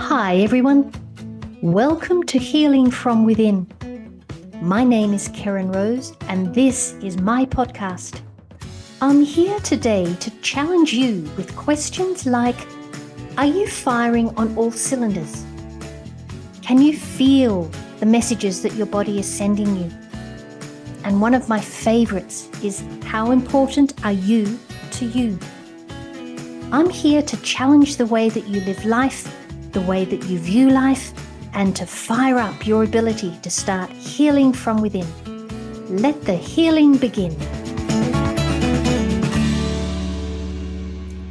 Hi everyone, welcome to Healing from Within. My name is Keryn Rose and this is my podcast. I'm here today to challenge you with questions like, are you firing on all cylinders? Can you feel the messages that your body is sending you? And one of my favorites is, how important are you to you? I'm here to challenge the way that you live life, the way that you view life, and to fire up your ability to start healing from within. Let the healing begin.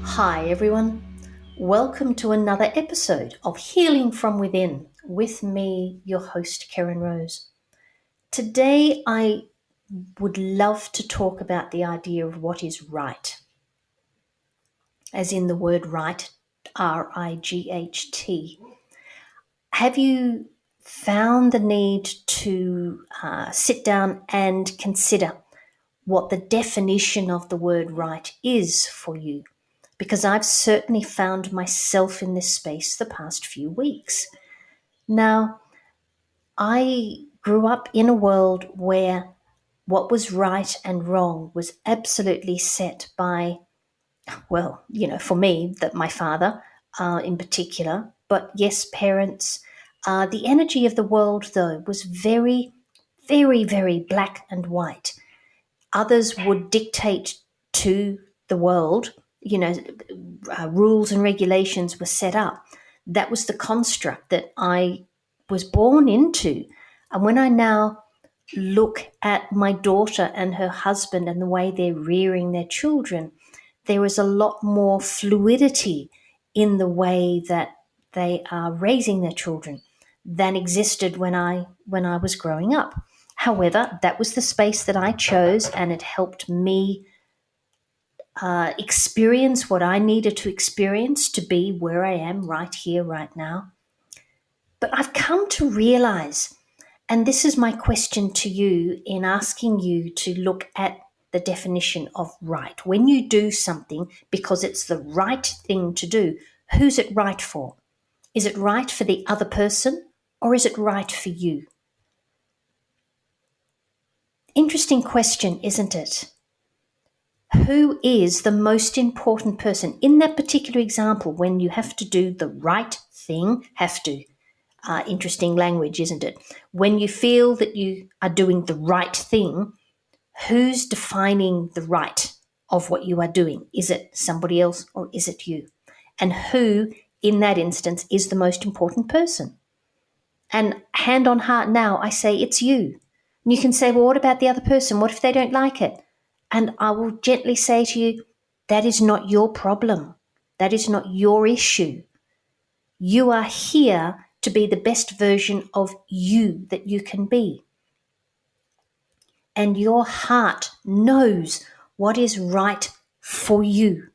Hi everyone, welcome to another episode of Healing from Within with me, your host Keryn Rose. Today I would love to talk about the idea of what is right, as in the word right, R-I-G-H-T. Have you found the need to sit down and consider what the definition of the word right is for you? Because I've certainly found myself in this space the past few weeks. Now, I grew up in a world where what was right and wrong was absolutely set by, for me, that my father in particular, but yes, parents. The energy of the world, though, was very, very, very black and white. Others would dictate to the world, rules and regulations were set up. That was the construct that I was born into. And when I now look at my daughter and her husband and the way they're rearing their children, there is a lot more fluidity in the way that they are raising their children than existed when I was growing up. However, that was the space that I chose, and it helped me experience what I needed to experience to be where I am right here, right now. But I've come to realize, and this is my question to you in asking you to look at the definition of right. When you do something because it's the right thing to do, who's it right for? Is it right for the other person, or is it right for you? Interesting question, isn't it? Who is the most important person in that particular example when you have to do the right thing? Interesting language, isn't it? When you feel that you are doing the right thing, who's defining the right of what you are doing? Is it somebody else or is it you? And who, in that instance, is the most important person? And hand on heart now, I say it's you. And you can say, well, what about the other person? What if they don't like it? And I will gently say to you, that is not your problem. That is not your issue. You are here to be the best version of you that you can be. And your heart knows what is right for you.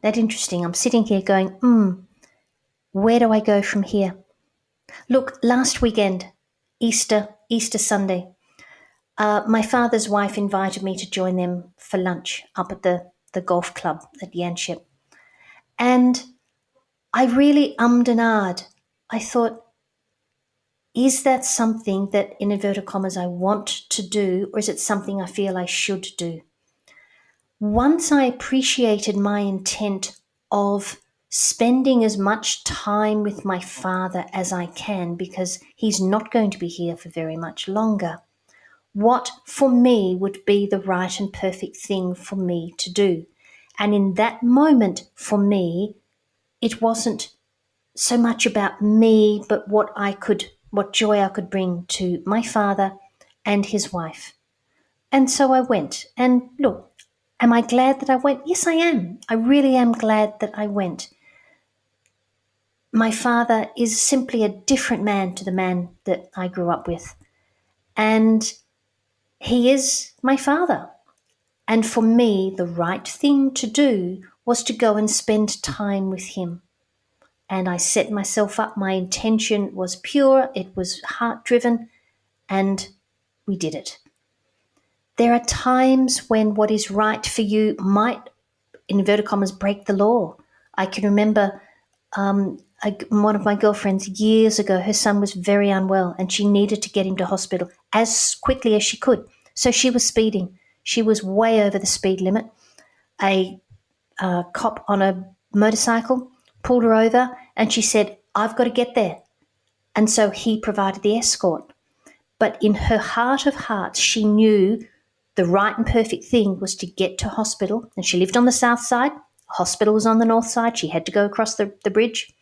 That's interesting. I'm sitting here going, where do I go from here? Look, last weekend, Easter Sunday, my father's wife invited me to join them for lunch up at the golf club at Yanship. And I really ummed and ahed. I thought, is that something that, in inverted commas, I want to do, or is it something I feel I should do? Once I appreciated my intent of spending as much time with my father as I can, because he's not going to be here for very much longer, what for me would be the right and perfect thing for me to do. And in that moment, for me, it wasn't so much about me, but what joy I could bring to my father and his wife. And so I went. And look, am I glad that I went? Yes, I am. I really am glad that I went. My father is simply a different man to the man that I grew up with. And he is my father. And for me, the right thing to do was to go and spend time with him. And I set myself up. My intention was pure. It was heart-driven. And we did it. There are times when what is right for you might in inverted commas, break the law. I can remember one of my girlfriends years ago, her son was very unwell and she needed to get him to hospital as quickly as she could. So she was speeding. She was way over the speed limit. A cop on a motorcycle pulled her over and she said, I've got to get there. And so he provided the escort. But in her heart of hearts, she knew the right and perfect thing was to get to hospital. And she lived on the south side. Hospital was on the north side. She had to go across the bridge.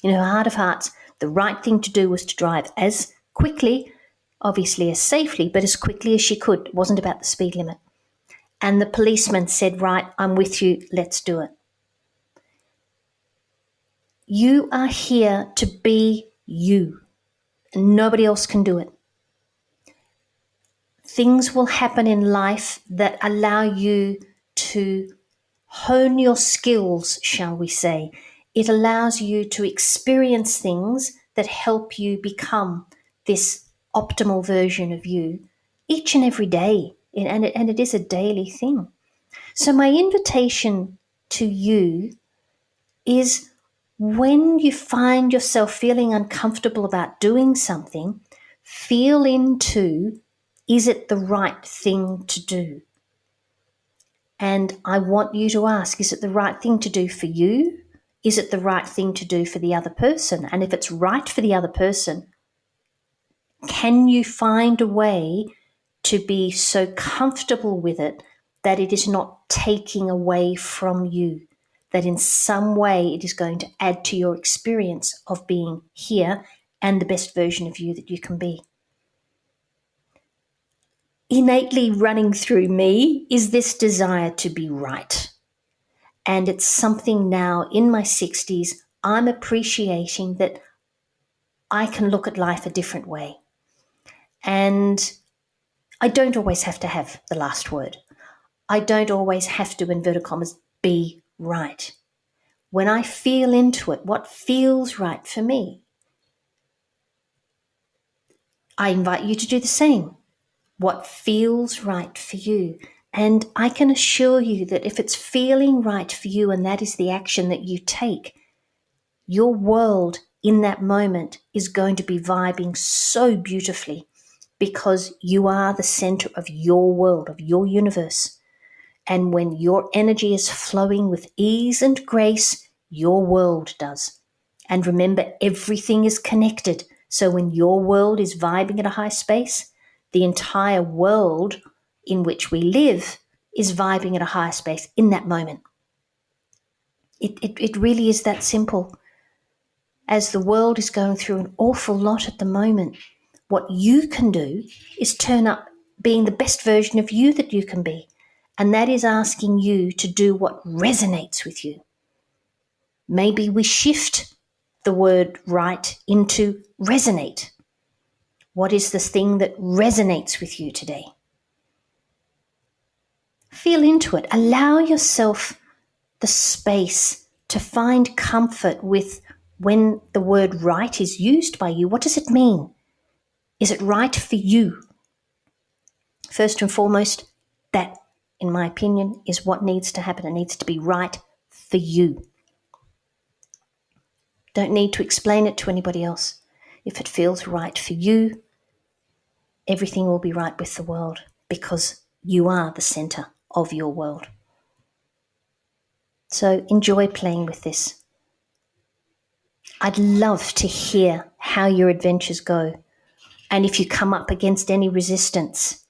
In her heart of hearts, the right thing to do was to drive as quickly, obviously as safely, but as quickly as she could. It wasn't about the speed limit. And the policeman said, right, I'm with you, let's do it. You are here to be you, and nobody else can do it. Things will happen in life that allow you to hone your skills, shall we say. It allows you to experience things that help you become this optimal version of you each and every day. And it is a daily thing. So my invitation to you is, when you find yourself feeling uncomfortable about doing something, feel into, is it the right thing to do? And I want you to ask, is it the right thing to do for you? Is it the right thing to do for the other person? And if it's right for the other person, can you find a way to be so comfortable with it that it is not taking away from you, that in some way it is going to add to your experience of being here and the best version of you that you can be? Innately running through me is this desire to be right. And it's something now in my 60s, I'm appreciating that I can look at life a different way. And I don't always have to have the last word. I don't always have to, inverted commas, be right. When I feel into it, what feels right for me, I invite you to do the same. What feels right for you. And I can assure you that if it's feeling right for you and that is the action that you take, your world in that moment is going to be vibing so beautifully, because you are the center of your world, of your universe. And when your energy is flowing with ease and grace, your world does. And remember, everything is connected. So when your world is vibing at a high space, the entire world in which we live is vibing at a higher space in that moment. It really is that simple. As the world is going through an awful lot at the moment, what you can do is turn up being the best version of you that you can be. And that is asking you to do what resonates with you. Maybe we shift the word right into resonate. What is the thing that resonates with you today? Feel into it. Allow yourself the space to find comfort with when the word right is used by you. What does it mean? Is it right for you? First and foremost, that, in my opinion, is what needs to happen. It needs to be right for you. Don't need to explain it to anybody else. If it feels right for you, everything will be right with the world, because you are the center of your world. So enjoy playing with this. I'd love to hear how your adventures go, and if you come up against any resistance.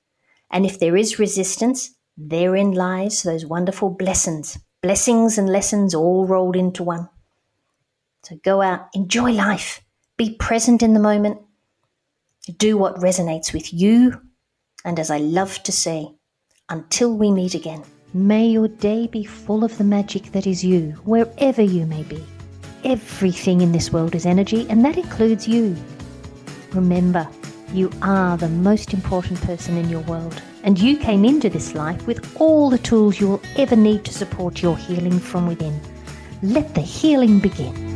And if there is resistance, therein lies those wonderful blessings and lessons all rolled into one. So go out, enjoy life, be present in the moment, do what resonates with you, and as I love to say, until we meet again, may your day be full of the magic that is you, wherever you may be. Everything in this world is energy, and that includes you. Remember, you are the most important person in your world, and you came into this life with all the tools you will ever need to support your healing from within. Let the healing begin.